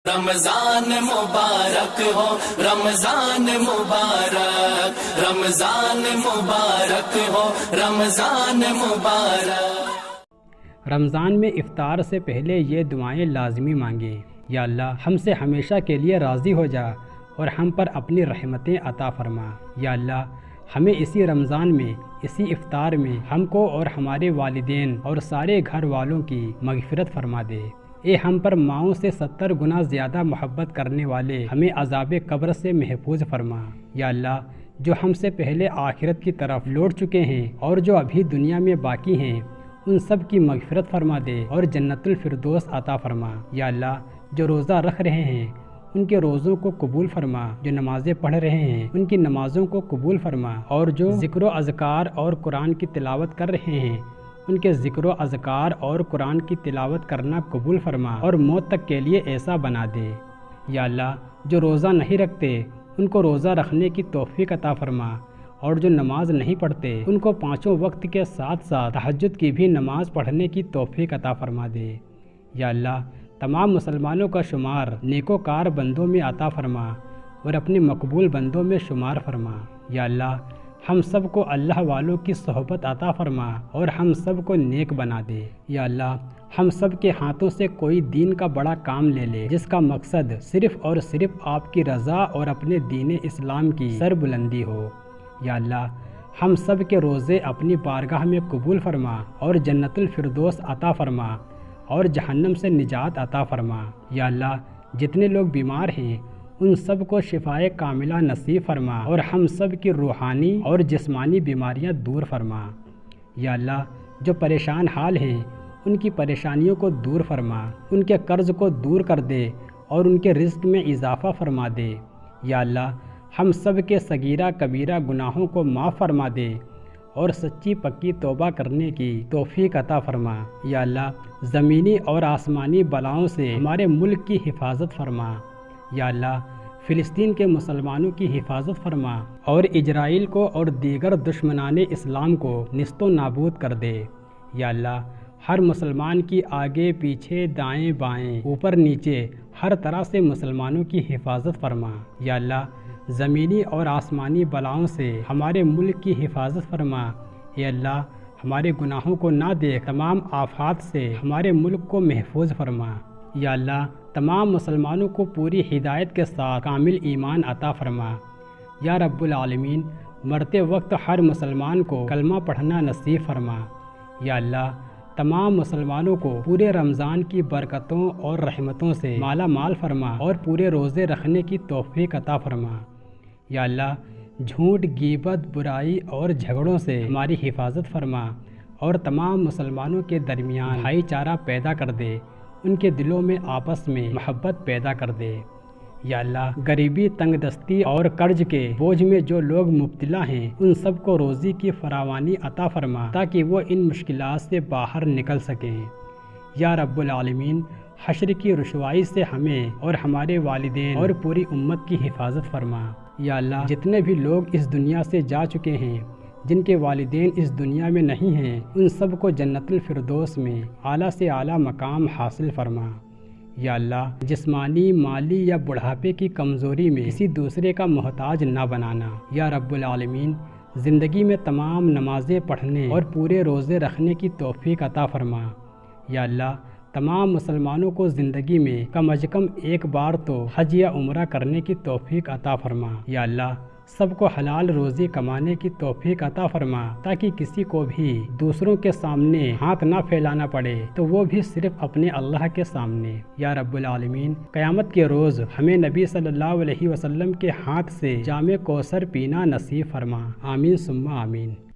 رمضان مبارک ہو، رمضان مبارک، رمضان مبارک ہو، رمضان مبارک۔ رمضان میں افطار سے پہلے یہ دعائیں لازمی مانگیں۔ یا اللہ ہم سے ہمیشہ کے لیے راضی ہو جا اور ہم پر اپنی رحمتیں عطا فرما۔ یا اللہ ہمیں اسی رمضان میں، اسی افطار میں ہم کو اور ہمارے والدین اور سارے گھر والوں کی مغفرت فرما دے۔ اے ہم پر ماؤں سے 70 گنا زیادہ محبت کرنے والے، ہمیں عذاب قبر سے محفوظ فرما۔ یا اللہ جو ہم سے پہلے آخرت کی طرف لوٹ چکے ہیں اور جو ابھی دنیا میں باقی ہیں، ان سب کی مغفرت فرما دے اور جنت الفردوس عطا فرما۔ یا اللہ جو روزہ رکھ رہے ہیں ان کے روزوں کو قبول فرما، جو نمازیں پڑھ رہے ہیں ان کی نمازوں کو قبول فرما، اور جو ذکر و اذکار اور قرآن کی تلاوت کر رہے ہیں ان کے ذکر و اذکار اور قرآن کی تلاوت کرنا قبول فرما اور موت تک کے لیے ایسا بنا دے۔ یا اللہ جو روزہ نہیں رکھتے ان کو روزہ رکھنے کی توفیق عطا فرما، اور جو نماز نہیں پڑھتے ان کو 5 وقت کے ساتھ ساتھ تہجد کی بھی نماز پڑھنے کی توفیق عطا فرما دے۔ یا اللہ تمام مسلمانوں کا شمار نیکوکار بندوں میں عطا فرما اور اپنے مقبول بندوں میں شمار فرما۔ یا اللہ ہم سب کو اللہ والوں کی صحبت عطا فرما اور ہم سب کو نیک بنا دے۔ یا اللہ ہم سب کے ہاتھوں سے کوئی دین کا بڑا کام لے لے جس کا مقصد صرف اور صرف آپ کی رضا اور اپنے دین اسلام کی سر بلندی ہو۔ یا اللہ ہم سب کے روزے اپنی بارگاہ میں قبول فرما اور جنت الفردوس عطا فرما اور جہنم سے نجات عطا فرما۔ یا اللہ جتنے لوگ بیمار ہیں ان سب کو شفائے کاملہ نصیب فرما اور ہم سب کی روحانی اور جسمانی بیماریاں دور فرما۔ یا اللہ جو پریشان حال ہیں ان کی پریشانیوں کو دور فرما، ان کے قرض کو دور کر دے اور ان کے رزق میں اضافہ فرما دے۔ یا اللہ ہم سب کے صغیرہ کبیرہ گناہوں کو معاف فرما دے اور سچی پکی توبہ کرنے کی توفیق عطا فرما۔ یا اللہ زمینی اور آسمانی بلاؤں سے ہمارے ملک کی حفاظت فرما۔ یا اللہ فلسطین کے مسلمانوں کی حفاظت فرما اور اسرائیل کو اور دیگر دشمنان اسلام کو نیست و نابود کر دے۔ یا اللہ ہر مسلمان کی آگے پیچھے دائیں بائیں اوپر نیچے ہر طرح سے مسلمانوں کی حفاظت فرما۔ یا اللہ زمینی اور آسمانی بلاؤں سے ہمارے ملک کی حفاظت فرما۔ اے اللہ ہمارے گناہوں کو نہ دیکھ، تمام آفات سے ہمارے ملک کو محفوظ فرما۔ یا اللہ تمام مسلمانوں کو پوری ہدایت کے ساتھ کامل ایمان عطا فرما۔ یا رب العالمین مرتے وقت ہر مسلمان کو کلمہ پڑھنا نصیب فرما۔ یا اللہ تمام مسلمانوں کو پورے رمضان کی برکتوں اور رحمتوں سے مالا مال فرما اور پورے روزے رکھنے کی توفیق عطا فرما۔ یا اللہ جھوٹ، غیبت، برائی اور جھگڑوں سے ہماری حفاظت فرما اور تمام مسلمانوں کے درمیان بھائی چارہ پیدا کر دے، ان کے دلوں میں آپس میں محبت پیدا کر دے۔ یا اللہ غریبی، تنگ دستی اور قرض کے بوجھ میں جو لوگ مبتلا ہیں ان سب کو روزی کی فراوانی عطا فرما تاکہ وہ ان مشکلات سے باہر نکل سکیں۔ یا رب العالمین حشر کی رسوائی سے ہمیں اور ہمارے والدین اور پوری امت کی حفاظت فرما۔ یا اللہ جتنے بھی لوگ اس دنیا سے جا چکے ہیں، جن کے والدین اس دنیا میں نہیں ہیں، ان سب کو جنت الفردوس میں اعلیٰ سے اعلیٰ مقام حاصل فرما۔ یا اللہ جسمانی، مالی یا بڑھاپے کی کمزوری میں کسی دوسرے کا محتاج نہ بنانا۔ یا رب العالمین زندگی میں تمام نمازیں پڑھنے اور پورے روزے رکھنے کی توفیق عطا فرما۔ یا اللہ تمام مسلمانوں کو زندگی میں کم از کم ایک بار تو حج یا عمرہ کرنے کی توفیق عطا فرما۔ یا اللہ سب کو حلال روزی کمانے کی توفیق عطا فرما تاکہ کسی کو بھی دوسروں کے سامنے ہاتھ نہ پھیلانا پڑے تو وہ بھی صرف اپنے اللہ کے سامنے۔ یا رب العالمین قیامت کے روز ہمیں نبی صلی اللہ علیہ وسلم کے ہاتھ سے جام کوثر پینا نصیب فرما۔ آمین ثم آمین۔